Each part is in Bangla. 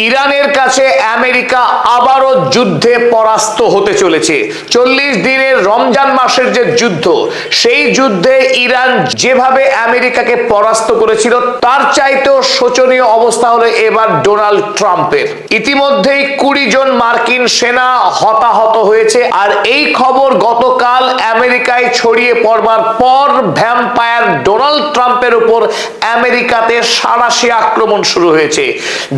ইরানের কাছে আমেরিকা আবারও যুদ্ধে পরাস্ত হতে চলেছে। 40 দিনের রমজান মাসের যে যুদ্ধ, সেই যুদ্ধে ইরান যেভাবে আমেরিকাকে পরাস্ত করেছিল তার চাইতেও শোচনীয় অবস্থা হলো এবার ডোনাল্ড ট্রাম্পের। ইতিমধ্যেই 20 জন মার্কিন সেনা হতাহত হয়েছে। আর এই খবর গতকাল আমেরিকায় ছড়িয়ে পড়বার পর ভ্যাম্পায়ার ডোনাল্ড ট্রাম্পের উপর আমেরিকাতে সাঁড়াশি আক্রমণ শুরু হয়েছে।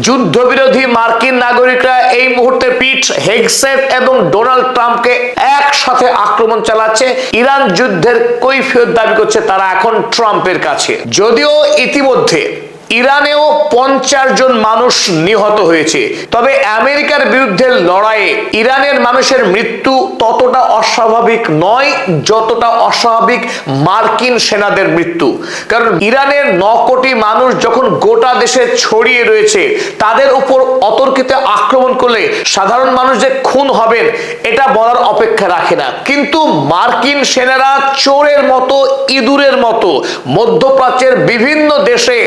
যুদ্ধবিরোধী মার্কিন নাগরিকরা এই মুহূর্তে পিট হেগসেট এবং ডোনাল্ড ট্রাম্পকে একসাথে আক্রমণ চালাচ্ছে। ইরান যুদ্ধের কৈফিয়ত দাবি করছে তারা এখন ট্রাম্পের কাছে। যদিও ইতিমধ্যে ইরানেও 50 জন মানুষ নিহত হয়েছে, তবে আমেরিকার বিরুদ্ধে লড়াইয়ে ইরানের মানুষের মৃত্যু ততটা অস্বাভাবিক নয় যতটা অস্বাভাবিক মার্কিন সেনাদের মৃত্যু। কারণ ইরানের 9 কোটি মানুষ যখন গোটা দেশে ছড়িয়ে রয়েছে, তাদের উপর অতর্কিত আক্রমণ করলে সাধারণ মানুষ যে খুন হবেন এটা বলার অপেক্ষা রাখে না। কিন্তু মার্কিন সেনারা চোরের মতো, ইঁদুরের মতো মধ্যপ্রাচ্যের বিভিন্ন দেশে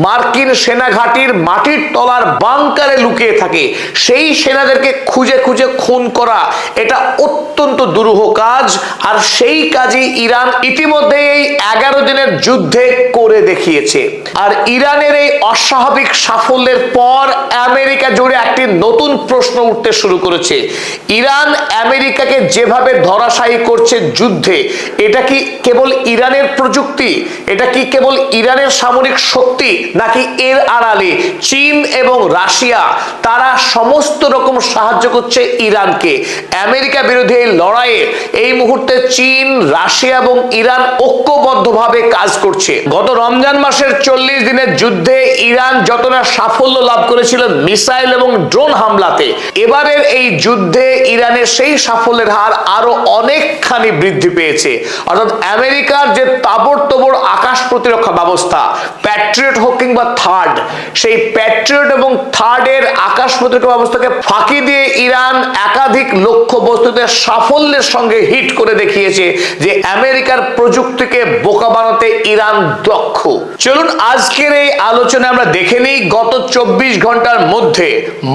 মার্কিন সেনা ঘাঁটির মাটির তলার বাংকারে লুকিয়ে থাকে। সেই সেনাদেরকে খুঁজে খুঁজে খুন করা এটা অত্যন্ত দুরূহ কাজ। আর সেই কাজই ইরান ইতিমধ্যে এই 11 দিনের যুদ্ধে করে দেখিয়েছে। আর ইরানের এই অস্বাভাবিক সাফল্যের পর আমেরিকা জুড়ে একটি নতুন প্রশ্ন উঠতে শুরু করেছে। ইরান আমেরিকাকে যেভাবে ধরাশায়ী করছে যুদ্ধে, এটা কি কেবল ইরানের প্রযুক্তি? এটা কি কেবল ইরানের সামরিক শক্তি? নাকি এর আড়ালে চীন এবং রাশিয়া তারা সমস্ত রকম সাহায্য করছে ইরানকে? আমেরিকা বিরোধী এই লড়াইয়ে এই মুহূর্তে চীন, রাশিয়া এবং ইরান ঐক্যবদ্ধভাবে কাজ করছে। গত রমজান মাসের 40 দিনের যুদ্ধে ইরান যতটা সাফল্য লাভ করেছিল মিসাইল এবং ড্রোন হামলাতে, এবারের এই যুদ্ধে ইরানের সেই সাফল্যের হার আরো অনেকখানি বৃদ্ধি পেয়েছে। অর্থাৎ আমেরিকার যে তাবড়তোড় আকাশ প্রতিরক্ষা ব্যবস্থা, প্যাট্রিয়ট হোক কিংবা থার্ড, সেই প্যাট্রিয়ট এবং থার্ডের আকাশ প্রতিরক্ষা ব্যবস্থাকে ফাঁকি দিয়ে ইরান একাধিক লক্ষ্য বস্তুতে সাফল্যের সঙ্গে হিট করে দেখিয়েছে যে আমেরিকার প্রযুক্তিকে বোকা বানাতে ইরান দক্ষ। চলুন আজকের এই আলোচনায় আমরা দেখে নিই গত 24 ঘন্টার মধ্যে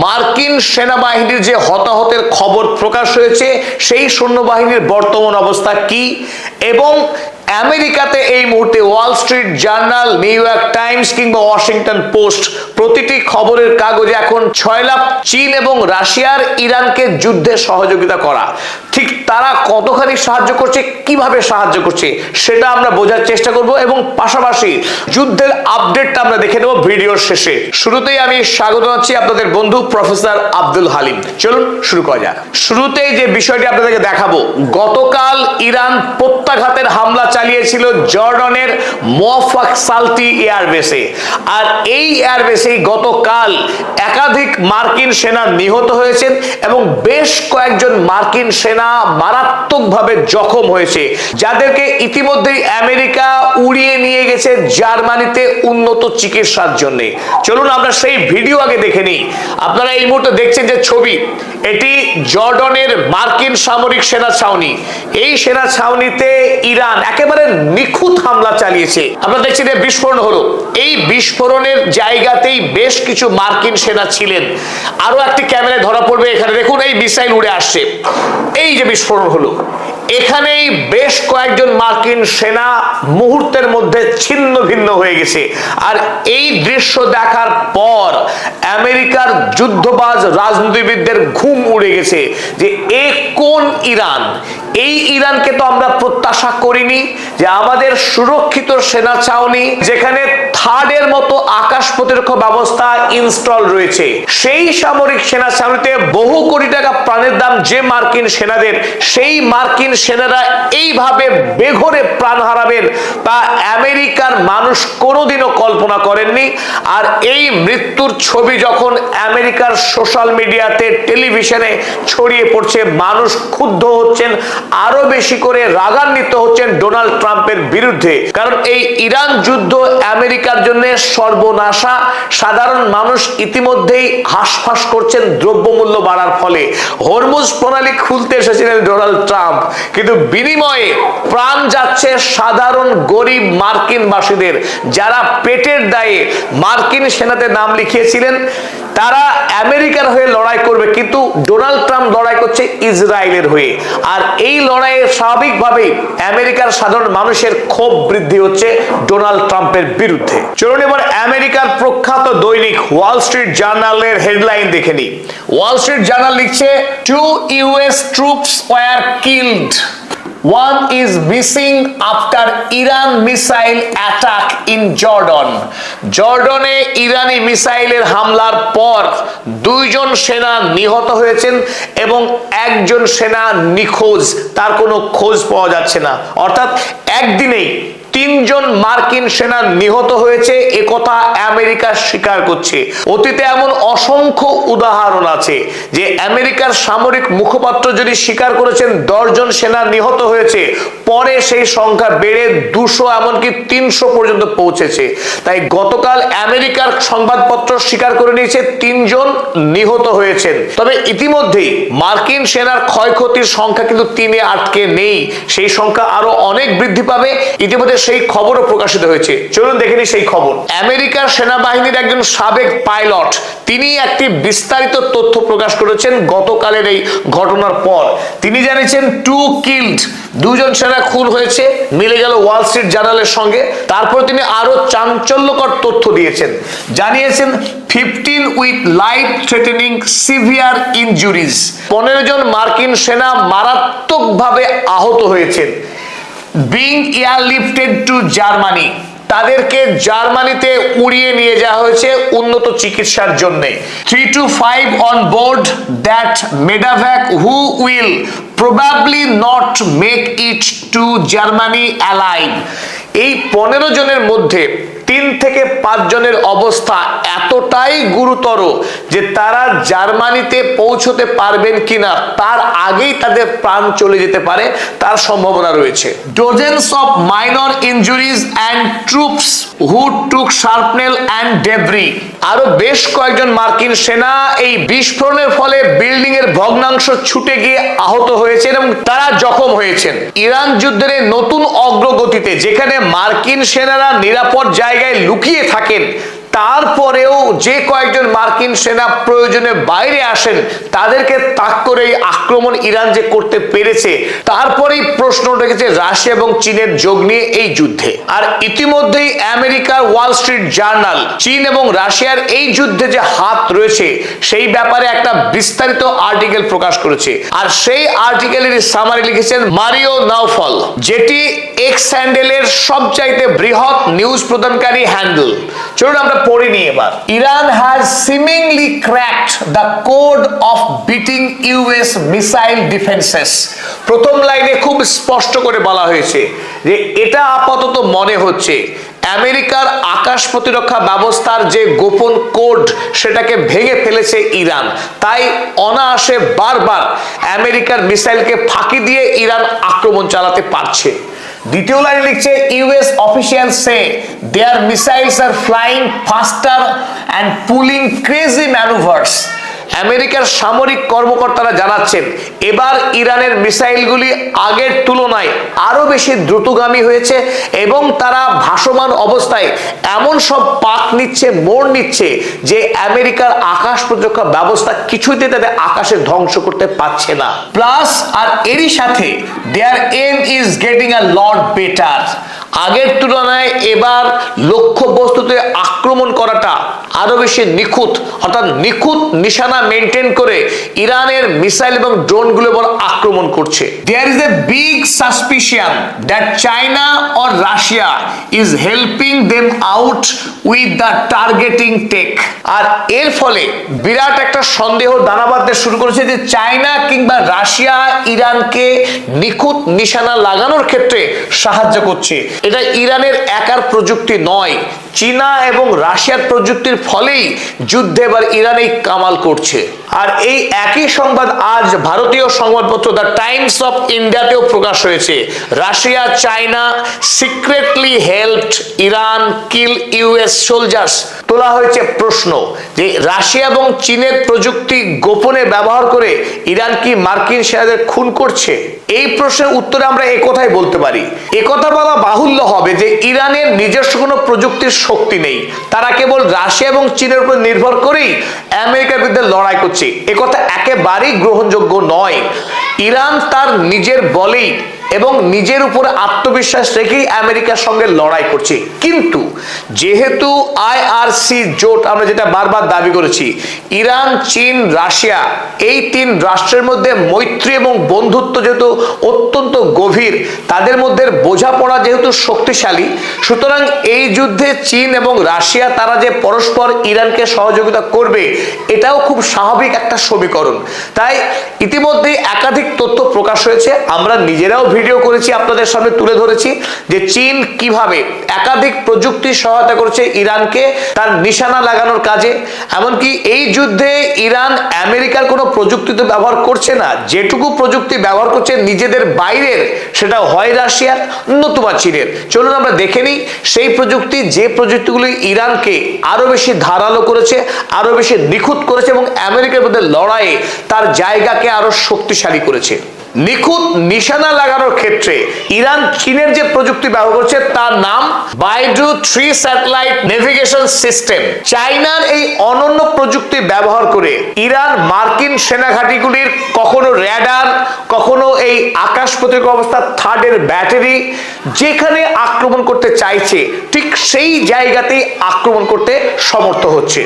মার্কিন সেনাবাহিনীর যে হতাহতের খবর প্রকাশ হয়েছে, সেই সৈন্যবাহিনীর বর্তমান অবস্থা কি, এবং আমেরিকাতে এই মুহূর্তে Wall Street journal, new York Times কিংবা ওয়াশিংটন পোস্ট প্রতিটি খবরের কাগজে এখন 6 লাখ চীন এবং রাশিয়ার ইরানকে যুদ্ধে সহযোগিতা করা। ঠিক তারা কতখানি সাহায্য করছে, কিভাবে সাহায্য করছে সেটা আমরা বোঝার চেষ্টা করব এবং পাশাপাশি যুদ্ধের আপডেটটা আমরা দেখে নেব ভিডিওর শেষে। শুরুতেই আমি স্বাগত জানাচ্ছি আপনাদের বন্ধু প্রফেসর আব্দুল হালিম। চলুন শুরু করা যাক। শুরুতেই যে বিষয়টি আপনাদেরকে দেখাবো, গতকাল ইরান প্রত্যাঘাতের হামলা চালিয়েছিল জর্ডনের মুওয়াফাক সালতি এয়ারবেসে। আর এই এয়ারবেসেই গতকাল একাধিক মার্কিন সেনা নিহত হয়েছেন এবং বেশ কয়েকজন মার্কিন সেনা মারাত্মকভাবে জখম হয়েছে, যাদেরকে ইতিমধ্যেই আমেরিকা উড়িয়ে নিয়ে গেছে জার্মানিতে উন্নত চিকিৎসার জন্য। চলুন আমরা সেই ভিডিও আগে দেখে নিই। আপনারা এই মুহূর্তে দেখছেন যে ছবি, এটি জর্ডনের মার্কিন সামরিক সেনা ছাউনি। এই সেনা ছাউনিতে ইরান একেবারে নিখুঁত হামলা চালিয়েছে। আপনারা দেখছেন যে বিস্ফোরণ হলো। এই বিস্ফোরণের জায়গাতেই বেশ কিছু মার্কিন সেনা ছিলেন। আরো একটি ক্যামেরায় ধরা পড়বে, এখানে দেখুন এই মিসাইল উড়ে আসছে। এই যে বিস্ফোরণ হলো, এখানেই বেশ কয়েকজন মার্কিন সেনা মুহূর্তের মধ্যে ছিন্ন ভিন্ন হয়ে গেছে। আর এই দৃশ্য দেখার পর আমেরিকার যুদ্ধবাজ রাজনীতিবিদদের ঘুম উড়ে গেছে যে এ কোন ইরান? এই ইরানকে তো আমরা প্রত্যাশা করিনি যে আমাদের সুরক্ষিত সেনা ছাউনি, যেখানে থার্ডের মতো আকাশ প্রতিরক্ষা ব্যবস্থা ইনস্টল রয়েছে, সেই সামরিক সেনা ছাউনিতে বহু কোটি টাকা প্রাণের দাম যে মার্কিন সেনাদের, সেই মার্কিন সেনারা এইভাবে বেঘরে প্রাণ হারাবেন তা আমেরিকার মানুষ কোনোদিনও কল্পনা করেননি। আর এই মৃত্যুর ছবি যখন আমেরিকার সোশ্যাল মিডিয়াতে, টেলিভিশনে ছড়িয়ে পড়ছে, মানুষ ক্ষুব্ধ হচ্ছেন আরো বেশি করে রাগান্বিত হচ্ছেন ডোনাল্ড ট্রাম্পের বিরুদ্ধে, কারণ এই ইরান যুদ্ধ আমেরিকার জন্য সর্বনাশা। সাধারণ মানুষ ইতিমধ্যেই হাঁসফাঁস করছেন দ্রব্যমূল্য বাড়ার ফলে। হরমুজ প্রণালী খুলতে এসেছিলেন ডোনাল্ড ট্রাম্প, কিন্তু বিনিময়ে প্রাণ যাচ্ছে সাধারণ গরিব মার্কিনবাসীদের, যারা পেটের দায়ে মার্কিন সেনাতে নাম লিখিয়েছিলেন। তারা আমেরিকার হয়ে লড়াই করবে, কিন্তু ডোনাল্ড ট্রাম্প লড়াই করছে ইসরায়েলের হয়ে। আর এই লড়াইয়ে স্বাভাবিকভাবেই আমেরিকার সাধারণ মানুষের ক্ষোভ বৃদ্ধি হচ্ছে ডোনাল্ড ট্রাম্পের বিরুদ্ধে। চলুন এবার আমেরিকার প্রখ্যাত দৈনিক ওয়াল স্ট্রিট জার্নালের হেডলাইন দেখে নিই। ওয়াল স্ট্রিট জার্নাল লিখছে, 2 US troops were killed. One is missing after Iran missile attack in Jordan. জর্ডনে ইরানি মিসাইলের হামলার পর 2 জন সেনা নিহত হয়েছেন এবং 1 জন সেনা নিখোঁজ, তার কোনো খোঁজ পাওয়া যাচ্ছে না। অর্থাৎ একদিনেই 3 জন মার্কিন সেনা নিহত হয়েছে, একথা আমেরিকা স্বীকার করছে। অতীতে এমন অসংখ্য উদাহরণ আছে যে আমেরিকার সামরিক মুখপাত্র যদি স্বীকার করেছেন 10 জন সেনা নিহত হয়েছে, পরে সেই সংখ্যা বেড়ে 200 এমনকি 300 পর্যন্ত পৌঁছেছে। তাই গতকাল আমেরিকার সংবাদপত্র স্বীকার করে নিয়েছে 3 জন নিহত হয়েছেন। তবে ইতিমধ্যেই মার্কিন সেনার ক্ষয়ক্ষতির সংখ্যা কিন্তু 3-এ আটকে নেই, সেই সংখ্যা আরো অনেক বৃদ্ধি পাবে। ইতিমধ্যে সেই খবরও প্রকাশিত হয়েছে। চলুন দেখে নিই সেই খবর। আমেরিকার সেনাবাহিনীর একজন সাবেক পাইলট তিনি একটি বিস্তারিত তথ্য প্রকাশ করেছেন গতকালের এই ঘটনার পর। তিনি জানিয়েছেন 2 killed, 2 জন সেনা খুন হয়েছে, মিলে গেল ওয়াল স্ট্রিট জার্নালের সঙ্গে। তারপর তিনি আরো চাঞ্চল্যকর তথ্য দিয়েছেন, জানিয়েছেন 15 with life threatening severe injuries, 15 জন মার্কিন সেনা মারাত্মকভাবে আহত হয়েছেন। being airlifted to Germany, তাদেরকে জার্মানিতে উড়িয়ে নিয়ে যাওয়া হয়েছে উন্নত চিকিৎসার জন্য। 3 to 5 on board that medevac who will probably not make it to Germany alive. এই 15 জনের মধ্যে 3 থেকে 5 জনের অবস্থা এতটাই গুরুতর যে তারা জার্মানিতে পৌঁছতে পারবেন কিনা তার আগেই তাদের প্রাণ চলে যেতে পারে, তার সম্ভাবনা রয়েছে। Dozens of minor injuries and troops who took shrapnel and debris, আরো বেশ কয়েকজন মার্কিন সেনা এই বিস্ফোরণের ফলে বিল্ডিং এর ভগ্নাংশ ছুটে গিয়ে আহত হয়েছেন এবং তারা জখম হয়েছেন। ইরান যুদ্ধের নতুন অগ্রগতিতে যেখানে মার্কিন সেনারা নিরাপদ জায়গায় লুকিয়ে থাকেন, তারপরেও যে কয়েকজন মার্কিন সেনা প্রয়োজনে বাইরে আসেন তাদেরকে তাক করে আক্রমণ ইরান যে করতে পেরেছে, তারপরেই প্রশ্ন উঠেছে রাশিয়া এবং চীনের যোগ নিয়ে এই যুদ্ধে। আর ইতিমধ্যেই আমেরিকার ওয়াল স্ট্রিট জার্নাল চীন এবং রাশিয়ার এই যুদ্ধে যে হাত রয়েছে সেই ব্যাপারে একটা বিস্তারিত আর্টিকেল প্রকাশ করেছে। আর সেই আর্টিকেলের সামারি লিখেছেন মারিও নাউফল, যেটি এক্স হ্যান্ডেলের সবচাইতে বৃহৎ নিউজ প্রদানকারী হ্যান্ডেল। চলুন আমরা পড়ে নিই এবার। Iran has seemingly cracked the code of beating US missile defences. প্রথম লাইনে খুব স্পষ্ট করে বলা হয়েছে যে এটা আপাতত মনে হচ্ছে আমেরিকার আকাশ প্রতিরক্ষা ব্যবস্থার যে গোপন কোড সেটাকে ভেঙে ফেলেছে ইরান, তাই অনায়াসে বারবার আমেরিকার মিসাইলকে ফাঁকি দিয়ে ইরান আক্রমণ চালাতে পারছে। দ্বিতীয় লাইনে লিখছে US officials say their missiles are flying faster and pulling crazy manoeuvres. আমেরিকার সামরিক কর্মকর্তারা জানাচ্ছেন এবার ইরানের মিসাইলগুলি আগের তুলনায় আরো বেশি দ্রুতগামী হয়েছে এবং তারা ভাসমান অবস্থায় এমন সব পাক নিচ্ছে, মোড় নিচ্ছে যে আমেরিকার আকাশ প্রতিরক্ষা ব্যবস্থা কিছুতে তাদের আকাশে ধ্বংস করতে পারছে না। প্লাস আর এরই সাথে their aim is getting a lot better. আগের তুলনায় এবার লক্ষ্য বস্তুতে আক্রমণ করাটা আরো বেশি নিখুঁত, অর্থাৎ নিখুঁত নিশানা মেনটেন করে ইরানের মিসাইল এবং ড্রোনগুলো এবার আক্রমণ করছে। There is a big suspicion that China or Russia is helping them out with the targeting tech. আর এর ফলে বিরাট একটা সন্দেহ দানা বাঁধতে শুরু করেছে যে চায়না কিংবা রাশিয়া ইরানকে নিখুঁত নিশানা লাগানোর ক্ষেত্রে সাহায্য করছে। এটা ইরানের একার প্রযুক্তি নয়, চীনা এবং রাশিয়ার প্রযুক্তির ফলেই যুদ্ধে এবার ইরানেই কামাল করছে। আর এই একই সংবাদ আজ ভারতীয় সংবাদপত্র দ্য টাইমস অফ ইন্ডিয়াতেও প্রকাশ হয়েছে। Russia China secretly helped Iran kill US soldiers. তোলা হয়েছে প্রশ্ন যে রাশিয়া এবং চীনের প্রযুক্তি গোপনে ব্যবহার করে ইরান কি মার্কিন সেনাদের খুন করছে? এই প্রশ্নের উত্তরে আমরা একথাই বলতে পারি। একথা বলা বাহুল্য হবে যে ইরানের নিজস্ব কোনো প্রযুক্তির শক্তি নেই, তারা কেবল রাশিয়া এবং চীনের উপর নির্ভর করেই আমেরিকার বিরুদ্ধে লড়াই করছে। একথা একেবারেই গ্রহণযোগ্য নয়। ইরান তার নিজের বলেই এবং নিজের উপর আত্মবিশ্বাস রেখেই আমেরিকার সঙ্গে লড়াই করছে। কিন্তু যেহেতু আইআরসি জোট, আমরা যেটা বারবার দাবি করেছি, ইরান চীন রাশিয়া এই তিন রাষ্ট্রের মধ্যে মৈত্রী এবং বন্ধুত্ব যেহেতু অত্যন্ত গভীর, তাদের মধ্যে বোঝাপড়া যেহেতু শক্তিশালী, সুতরাং এই যুদ্ধে চীন এবং রাশিয়া তারা যে পরস্পর ইরানকে সহযোগিতা করবে এটাও খুব স্বাভাবিক একটা সমীকরণ। তাই ইতিমধ্যে একাধিক তথ্য প্রকাশ হয়েছে, আমরা নিজেরাও ভিডিও করেছি, আপনাদের সামনে তুলে ধরেছি যে চীন কিভাবে একাধিক প্রযুক্তি সহায়তা করছে ইরানকে তার নিশানা লাগানোর কাজে। এমনকি এই যুদ্ধে ইরান আমেরিকার কোনো প্রযুক্তি তো ব্যবহার করছে না, যেটুকু প্রযুক্তি ব্যবহার করছে নিজেদের বাইরের, সেটা হয় রাশিয়ার নতুবা চীনের। চলুন আমরা দেখে নিই সেই প্রযুক্তি, যে প্রযুক্তিগুলি ইরানকে আরো বেশি ধারালো করেছে, আরো বেশি নিখুঁত করেছে এবং আমেরিকার মধ্যে লড়াইয়ে তার জায়গাকে আরো শক্তিশালী করেছে। নিখুঁত নিশানা লাগানোর ক্ষেত্রে ইরান চীনের যে প্রযুক্তি ব্যবহার করছে তার নাম বাইডু 3 স্যাটেলাইট নেভিগেশন সিস্টেম। চায়নার এই অনন্য প্রযুক্তি ব্যবহার করে ইরান মার্কিন সেনাঘাঁটিগুলির কখনো র্যাডার, কখনো এই আকাশ প্রতিরক্ষা অবস্থা থার্ডের ব্যাটারি, যেখানে আক্রমণ করতে চাইছে ঠিক সেই জায়গাতেই আক্রমণ করতে সমর্থ হচ্ছে।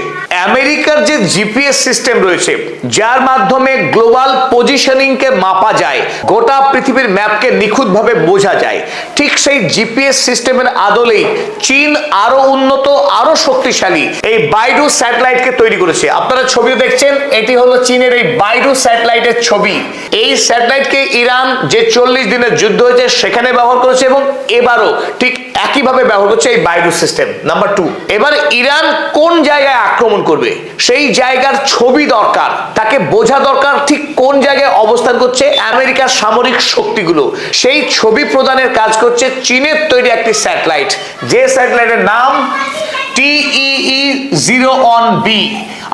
আমেরিকার যে জিপিএস সিস্টেম রয়েছে, যার মাধ্যমে গ্লোবাল পজিশনিংকে মাপা যায়, গোটা পৃথিবীর ম্যাপকে নিখুঁতভাবে বোঝা যায়, ঠিক সেই জিপিএস সিস্টেমের আদলেই চীন আরো উন্নত, আরো শক্তিশালী এই বাইডু স্যাটেলাইটকে তৈরি করেছে। আপনারা ছবি দেখছেন, এটি হলো চীনের এই বাইডু স্যাটেলাইটের ছবি। এই স্যাটেলাইটকে ইরান যে 40 দিনের যুদ্ধ হয়েছে সেখানে ব্যবহার করেছে এবং এবারও ঠিক একইভাবে ব্যবহার করছে এই বাইডু সিস্টেম। নাম্বার 2, এবার ইরান কোন জায়গায় আক্রমণ করবে সেই জায়গার ছবি দরকার, তাকে বোঝা দরকার ঠিক কোন জায়গায় অবস্থান করছে আমেরিকার সামরিক শক্তিগুলো। সেই ছবি প্রদানের কাজ করছে চীনের তৈরি একটি স্যাটেলাইট, যে স্যাটেলাইটের নাম TEE-01B।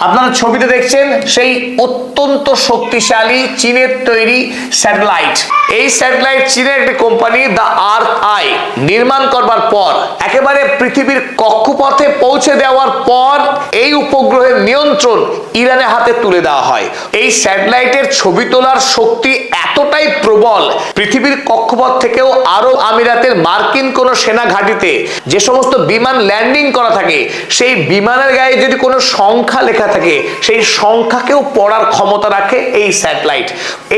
আপনারা ছবিতে দেখছেন সেই অত্যন্ত শক্তিশালী চীনের তৈরি স্যাটেলাইট। এই স্যাটেলাইট চীনের একটি কোম্পানি দ্য আর্থ আই নির্মাণ করবার পর, একেবারে পৃথিবীর কক্ষপথে পৌঁছে দেওয়ার পর এই উপগ্রহের নিয়ন্ত্রণ ইরানের হাতে তুলে দেওয়া হয়। এই স্যাটেলাইটের ছবি তোলার শক্তি এতটাই প্রবল, পৃথিবীর কক্ষপথ থেকেও আরব আমিরাতের মার্কিন কোন সেনা ঘাঁটিতে যে সমস্ত বিমান ল্যান্ডিং করা থাকে, সেই বিমানের গায়ে যদি কোনো সংখ্যা লেখা থাকে, সেই সংখ্যাকেও পড়ার ক্ষমতা রাখে এই স্যাটেলাইট।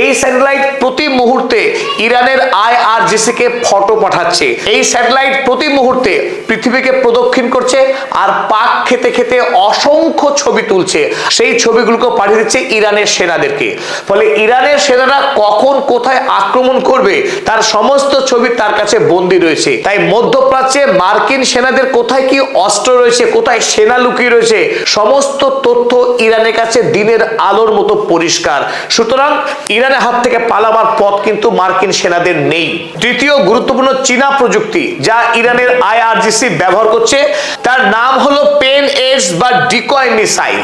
এই স্যাটেলাইট প্রতি মুহূর্তে ইরানের আইআরজিসি কে ফটো পাঠাচ্ছে। এই স্যাটেলাইট প্রতি মুহূর্তে পৃথিবীকে প্রদক্ষিণ করছে আর পাক খেতে খেতে অসংখ্য ছবি তুলছে। সেই ছবিগুলোকে পাঠিয়ে দিচ্ছে ইরানের সেনাদেরকে। ফলে ইরানের সেনারা কখন কোথায় আক্রমণ করবে তার সমস্ত ছবি তার কাছে বন্দী রয়েছে। তাই মধ্যপ্রাচ্যে মার্কিন সেনাদের কোথায় কি অস্ত্র রয়েছে, কোথায় সেনা লুকিয়ে রয়েছে, সমস্ত তথ্য ইরানের কাছে দিনের আলোর মতো পরিষ্কার। সুতরাং ইরানের হাত থেকে পালাবার পথ কিন্তু মার্কিন সেনাদের নেই। তৃতীয় গুরুত্বপূর্ণ চীনা প্রযুক্তি যা ইরানের আইআরজিসি ব্যবহার করছে, তার নাম হলো পেন এডস বা ডিকয় মিসাইল।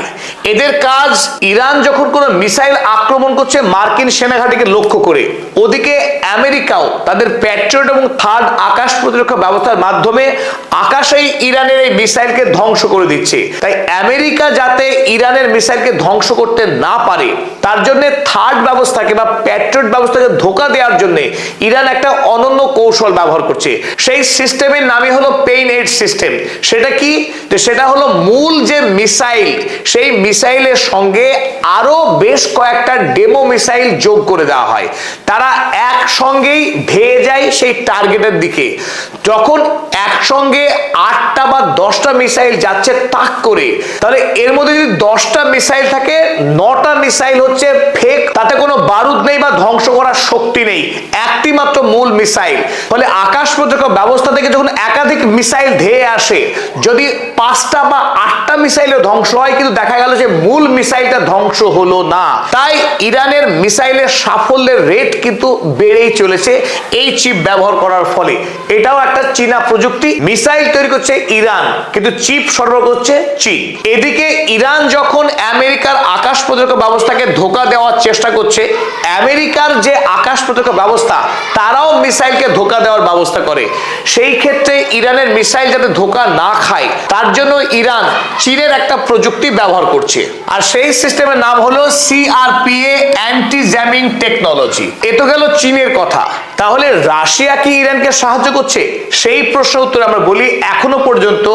এদের কাজ, ইরান যখন কোনো মিসাইল আক্রমণ করছে মার্কিন সেনাঘাঁটিকে লক্ষ্য করে, ওদিকে আমেরিকাও তাদের প্যাট্রিয়ট এবং থার্ড আকাশ প্রতিরক্ষা ব্যবস্থার মাধ্যমে আকাশেই ইরানের এই মিসাইলকে ধ্বংস করে দিচ্ছে। তাই আমেরিকা যাতে ইরানের মিসাইলকে ধ্বংস করতে না পারে তার জন্য থার্ড ব্যবস্থাকে বা প্যাট্রিয়ট ব্যবস্থাকে ধোঁকা দেওয়ার জন্য ইরান একটা অনন্য কৌশল ব্যবহার করছে। সেই সিস্টেমের নামই হলো পেইন এড সিস্টেম। সেটা কি? সেটা হলো মূল যে মিসাইল, সেই মিসাইলের সঙ্গে আরো বেশ কয়েকটা ডেমো মিসাইল যোগ করে দেওয়া হয়। তারা একসঙ্গেই ধেয়ে যায় সেই টার্গেটের দিকে। যখন একসঙ্গে 8টা বা 10টা মিসাইল যাচ্ছে তাক করে, তাহলে এর মধ্যে যদি 10টা মিসাইল থাকে, 9টা মিসাইল হচ্ছে ফেক, তাতে কোনো বারুদ বারুদ নেই বা ধ্বংস করার শক্তি নেই, একটি মাত্র মূল মিসাইল। ফলে আকাশ প্রতিরক্ষা ব্যবস্থা থেকে যখন একাধিক মিসাইল ধেয়ে আসে, যদি 5টা বা 8টা মিসাইলে ধ্বংস হয়, কিন্তু দেখা গেল যে মূল মিসাইলটা ধ্বংস হলো না। তাই ইরানের মিসাইলের সাফল্যের রেট কিন্তু বেড়েই চলেছে এই চিপ ব্যবহার করার ফলে। এটাও একটা চীনা প্রযুক্তি। মিসাইল তৈরি করছে ইরান, কিন্তু চিপ সরবরাহ করছে চীন। এদিকে ইরান যখন আমেরিকার আকাশ প্রতিরক্ষা ব্যবস্থাকে ধোঁকা দেওয়ার চেষ্টা করছে, আমেরিকার যে আকাশ প্রতিরক্ষা ব্যবস্থা তারাও মিসাইলকে ধোঁকা দেওয়ার ব্যবস্থা করে। সেই ক্ষেত্রে ইরানের মিসাইল যাতে ধোঁকা না খায়, তার জন্য ইরান চীনের একটা প্রযুক্তি ব্যবহার করছে, আর সেই সিস্টেমের নাম হলো CRPA অ্যান্টি জ্যামিং টেকনোলজি। এ তো গেল চীনের কথা। তাহলে রাশিয়া কি ইরানকে সাহায্য করছে? সেই প্রশ্নের উত্তরে আমরা বলি, এখনো পর্যন্ত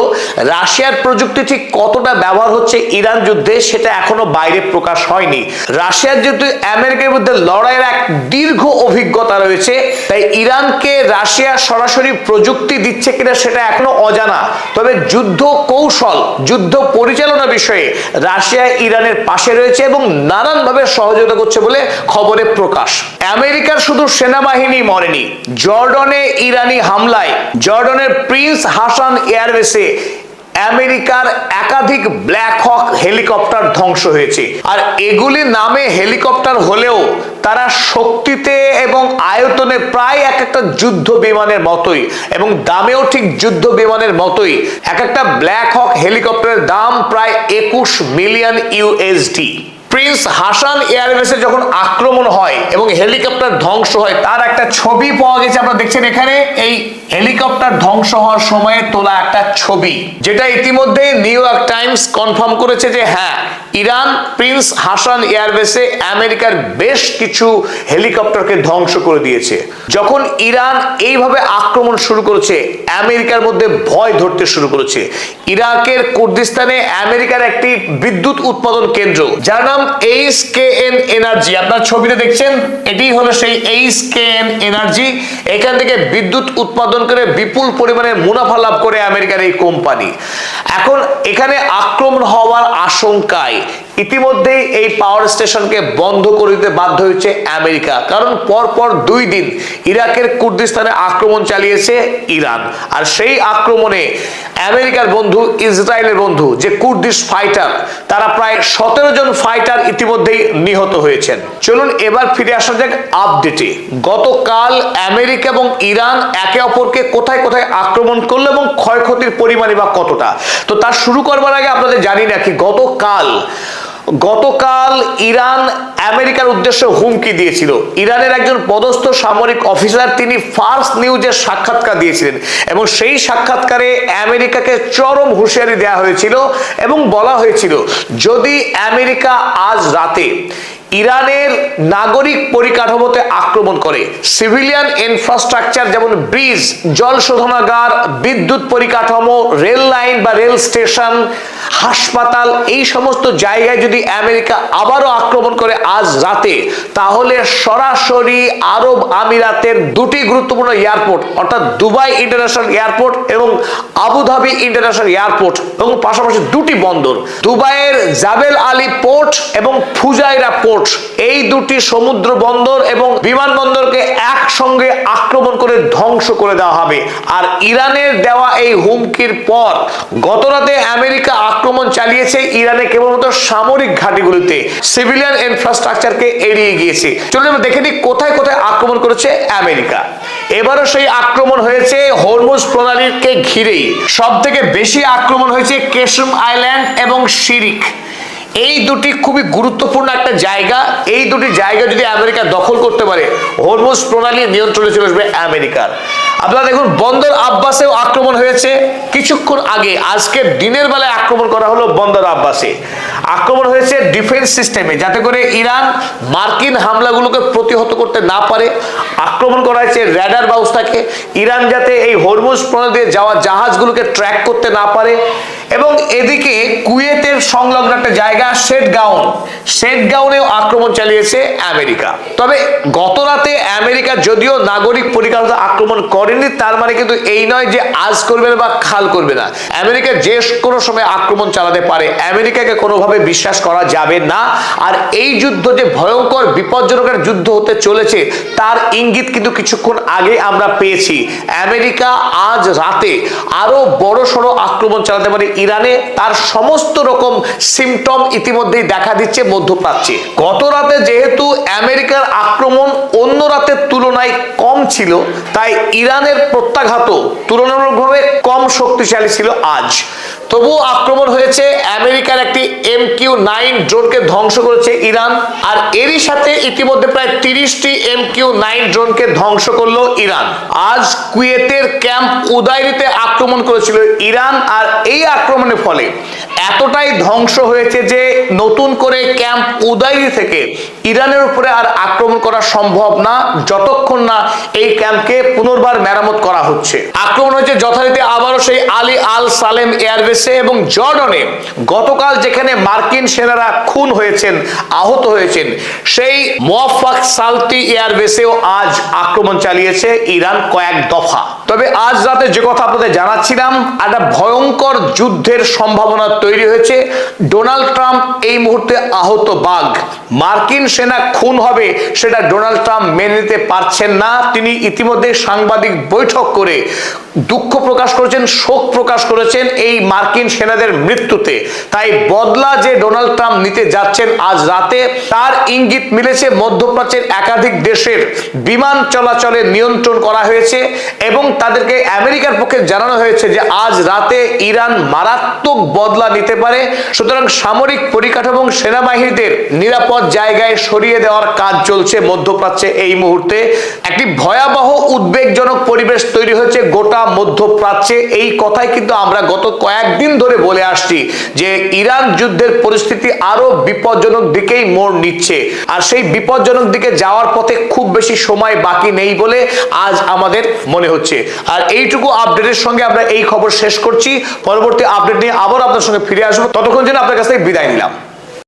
রাশিয়ার প্রযুক্তি ঠিক কতটা ব্যবহার হচ্ছে ইরান যুদ্ধে, সেটা এখনো বাইরে প্রকাশ হয়নি। রাশিয়ার যেহেতু আমেরিকার বিরুদ্ধে লড়াইয়ের এক দীর্ঘ অভিজ্ঞতা রয়েছে, তাই ইরানকে রাশিয়া সরাসরি প্রযুক্তি দিচ্ছে কিনা সেটা এখনো অজানা। তবে যুদ্ধ কৌশল, যুদ্ধ পরিচালনা বিষয়ে রাশিয়া ইরানের পাশে রয়েছে এবং নানানভাবে সহযোগিতা করছে বলে খবরে প্রকাশ। আমেরিকার শুধু সেনাবাহিনী মরেনি, জর্ডনে ইরানি হামলায় জর্ডনের প্রিন্স হাসান এয়ারবেসে আমেরিকার একাধিক ব্ল্যাক হক হেলিকপ্টার ধ্বংস হয়েছে। আর এগুলি নামে হেলিকপ্টার হলেও তারা শক্তিতে এবং আয়তনে প্রায় এক একটা যুদ্ধ বিমানের মতোই, এবং দামেও ঠিক যুদ্ধ বিমানের মতোই। এক একটা ব্ল্যাক হক হেলিকপ্টারের দাম প্রায় 21 মিলিয়ন USD। প্রিন্স হাসান এয়ারবেসে যখন আক্রমণ হয় এবং হেলিকপ্টার ধ্বংস হয়, তার একটা ছবি পাওয়া গেছে। আপনারা দেখছেন এখানে এই হেলিকপ্টার ধ্বংস হওয়ার সময় তোলা একটা ছবি, যেটা ইতিমধ্যে নিউ ইয়র্ক টাইমস কনফার্ম করেছে যে হ্যাঁ, ইরান প্রিন্স হাসান এয়ারবেসে আমেরিকার বেশ কিছু হেলিকপ্টারকে ধ্বংস করে দিয়েছে। যখন ইরান এইভাবে আক্রমণ শুরু করেছে, আমেরিকার মধ্যে ভয় ধরতে শুরু করেছে। ইরাকের কুর্দিস্তানে আমেরিকার একটি বিদ্যুৎ উৎপাদন কেন্দ্র, যার নাম HKN এনার্জি, আপনার ছবিতে দেখছেন, এটি হলো সেই HKN এনার্জি। এখান থেকে বিদ্যুৎ উৎপাদন করে বিপুল পরিমাণে মুনাফা লাভ করে আমেরিকার এই কোম্পানি। এখন এখানে আক্রমণ হওয়ার আশঙ্কায় ইতিমধ্যেই এই পাওয়ার স্টেশনকে বন্ধ করে দিতে বাধ্য হয়েছে আমেরিকা, কারণ পরপর 2 দিন ইরাকের কুর্দিস্তানে আক্রমণ চালিয়েছে ইরান। আর সেই আক্রমণে আমেরিকার বন্ধু, ইসরায়েলের বন্ধু যে কুর্দিশ ফাইটার, তারা প্রায় 17 জন ফাইটার ইতিমধ্যেই নিহত হয়েছেন। চলুন এবার ফিরে আসা যাক আপডেটে। গতকাল আমেরিকা এবং ইরান একে অপরকে কোথায় কোথায় আক্রমণ করলো এবং ক্ষয়ক্ষতির পরিমাণই বা কতটা, তো তার শুরু করবার আগে আপনাদের জানি নাকি গতকাল ইরান আমেরিকার উদ্দেশ্যে হুমকি দিয়েছিল। ইরানের একজন পদস্থ সামরিক অফিসার, তিনি ফার্স্ট নিউজের সাক্ষাৎকার দিয়েছিলেন, এবং সেই সাক্ষাৎকারে আমেরিকাকে চরম হুঁশিয়ারি দেওয়া হয়েছিল এবং বলা হয়েছিল, যদি আমেরিকা আজ রাতে ইরানের নাগরিক পরিকাঠামোতে আক্রমণ করে, সিভিলিয়ান ইনফ্রাস্ট্রাকচার যেমন ব্রিজ, জল শোধনাগার, বিদ্যুৎ পরিকাঠামো, রেল লাইন বা রেল স্টেশন, হাসপাতাল, এই সমস্ত জায়গায় যদি আমেরিকা আবারও আক্রমণ করে আজ রাতে, তাহলে সরাসরি আরব আমিরাতের 2টি গুরুত্বপূর্ণ এয়ারপোর্ট, অর্থাৎ দুবাই ইন্টারন্যাশনাল এয়ারপোর্ট এবং আবুধাবি ইন্টারন্যাশনাল এয়ারপোর্ট, এবং পাশাপাশি 2টি বন্দর, দুবাইয়ের জাবেল আলী পোর্ট এবং ফুজাইরা পোর্ট, এই 2টি সমুদ্র বন্দর এবং বিমানবন্দরকে একসঙ্গে আক্রমণ করে ধ্বংস করে দেওয়া হবে। আর ইরানের দেওয়া এই হুমকির পর গতরাতে আমেরিকা আক্রমণ চালিয়েছে ইরানে কেবলমাত্র সামরিক ঘাঁটিগুলিতে, সিভিলিয়ান ইনফ্রাস্ট্রাকচারকে এড়িয়ে গিয়েছে। চলুন আমরা দেখে নিই কোথায় কোথায় আক্রমণ করেছে আমেরিকা। এবারও সেই আক্রমণ হয়েছে হরমুজ প্রণালীকে ঘিরেই। সব থেকে বেশি আক্রমণ হয়েছে কেশম আইল্যান্ড এবং শিরিক। এই 2টি খুবই গুরুত্বপূর্ণ একটা জায়গা। এই 2টি জায়গা যদি আমেরিকা দখল করতে পারে, হরমুজ প্রণালী নিয়ন্ত্রণে চলে আসবে আমেরিকার। আপনারা দেখুন, বন্দর আব্বাসেও আক্রমণ হয়েছে কিছুক্ষণ আগে। আজকে দিনের বেলায় আক্রমণ করা হলো বন্দর আব্বাসে। আক্রমণ হয়েছে ডিফেন্স সিস্টেমে, যাতে করে ইরান মার্কিন হামলাগুলোকে প্রতিহত করতে না পারে। আক্রমণ করা হয়েছে র্যাডার ব্যবস্থাকে, ইরান যাতে এই হরমুজ প্রণালী দিয়ে যাওয়া জাহাজগুলোকে ট্র্যাক করতে না পারে। এবং এদিকে কুয়েতের সংলগ্ন একটা জায়গা সেটগাউনেও আক্রমণ আক্রমণ চালিয়েছে আমেরিকা। তবে গত রাতে আমেরিকা যদিও নাগরিক পরিকল্পিত আক্রমণ করেনি, তার মানে কিন্তু এই নয় যে আজ করবে না বা কাল করবে না। আমেরিকা যে কোনো সময় আক্রমণ চালাতে পারে, আমেরিকাকে কোনোভাবে বিশ্বাস করা যাবে না। আর এই যুদ্ধ যে ভয়ঙ্কর বিপজ্জনক যুদ্ধ হতে চলেছে তার ইঙ্গিত কিন্তু কিছুক্ষণ আগে আমরা পেয়েছি। আমেরিকা আজ রাতে আরো বড় সড়ো আক্রমণ চালাতে পারে ইরানে, তার সমস্ত রকম সিমটম ইতিমধ্যেই দেখা দিচ্ছে মধ্যপ্রাচ্যে। গত রাতে যেহেতু আমেরিকার আক্রমণ অন্য রাতের তুলনায় কম ছিল, তাই ইরানের প্রত্যাঘাত তুলনামূলকভাবে কম শক্তিশালী ছিল আজ। তবুও আক্রমণ হয়েছে, আমেরিকার একটি MQ-9 ড্রোনকে ধ্বংস করেছে ইরান। আর এরই সাথে ইতিমধ্যে প্রায় 30টি MQ-9 ড্রোনকে ধ্বংস করলো ইরান। আজ কুয়েতের ক্যাম্প উদাইরিতে আক্রমণ করেছিল ইরান, আর এই আক্রমণের ফলে এতটাই ধ্বংস হয়েছে যে নতুন করে ক্যাম্প উদাইরি থেকে ইরানের উপরে আর আক্রমণ করা সম্ভব না যতক্ষণ না এই ক্যাম্পকে পুনর্বার মেরামত করা হচ্ছে। আক্রমণ হয়েছে যথারীতি আবারও সেই আলী আল সালেম এয়ারবেসে এবং জর্ডনে। গতকাল যেখানে মার্কিন সেনারা খুন হয়েছেন, আহত হয়েছেন, সেই মুওয়াফাক সালতি এয়ারবেসেও আজ আক্রমণ চালিয়েছে ইরান কয়েক দফা। তবে আজ রাতে যে কথা আপনাদের জানাচ্ছিলাম, একটা ভয়ঙ্কর যুদ্ধের সম্ভাবনা তৈরি হয়েছে। ডোনাল্ড ট্রাম্প এই মুহূর্তে আহত বাঘ। মার্কিন সেনা খুন হবে সেটা ডোনাল্ড ট্রাম্প মেনে নিতে পারছেন না। তিনি ইতিমধ্যে সাংবাদিক বৈঠক করে দুঃখ প্রকাশ করেছেন, শোক প্রকাশ করেছেন এই মার্কিন সেনাদের মৃত্যুতে। তাই বদলা যে ডোনাল্ড ট্রাম্প নিতে যাচ্ছেন আজ রাতে, তার ইঙ্গিত মিলেছে। মধ্যপ্রাচ্যের একাধিক দেশের বিমান চলাচলে নিয়ন্ত্রণ করা হয়েছে এবং তাদেরকে আমেরিকার পক্ষে জানানো হয়েছে যে আজ রাতে ইরান মারাত্মক বদলা নিতে পারে। সুতরাং সামরিক পরিকাঠামো এবং সেনাবাহিনীদের নিরাপদ জায়গায় সরিয়ে দেওয়ার কাজ চলছে মধ্যপ্রাচ্যে। এই মুহূর্তে একটি ভয়াবহ উদ্বেগজনক পরিবেশ তৈরি হয়েছে গোটা মধ্যপ্রাচ্যে। এই কথাই কিন্তু আমরা গত কয়েকদিন ধরে বলে আসছি যে ইরান যুদ্ধের পরিস্থিতি আরো বিপজ্জনক দিকেই মোড় নিচ্ছে। আর সেই বিপজ্জনক দিকে যাওয়ার পথে খুব বেশি সময় বাকি নেই বলে আজ আমাদের মনে হচ্ছে। আর এইটুকু আপডেটের সঙ্গে আমরা এই খবর শেষ করছি। পরবর্তী আপডেট নিয়ে আবার আপনার সঙ্গে ফিরে আসবো। ততক্ষণ জন্য আপনার কাছ থেকে বিদায় নিলাম।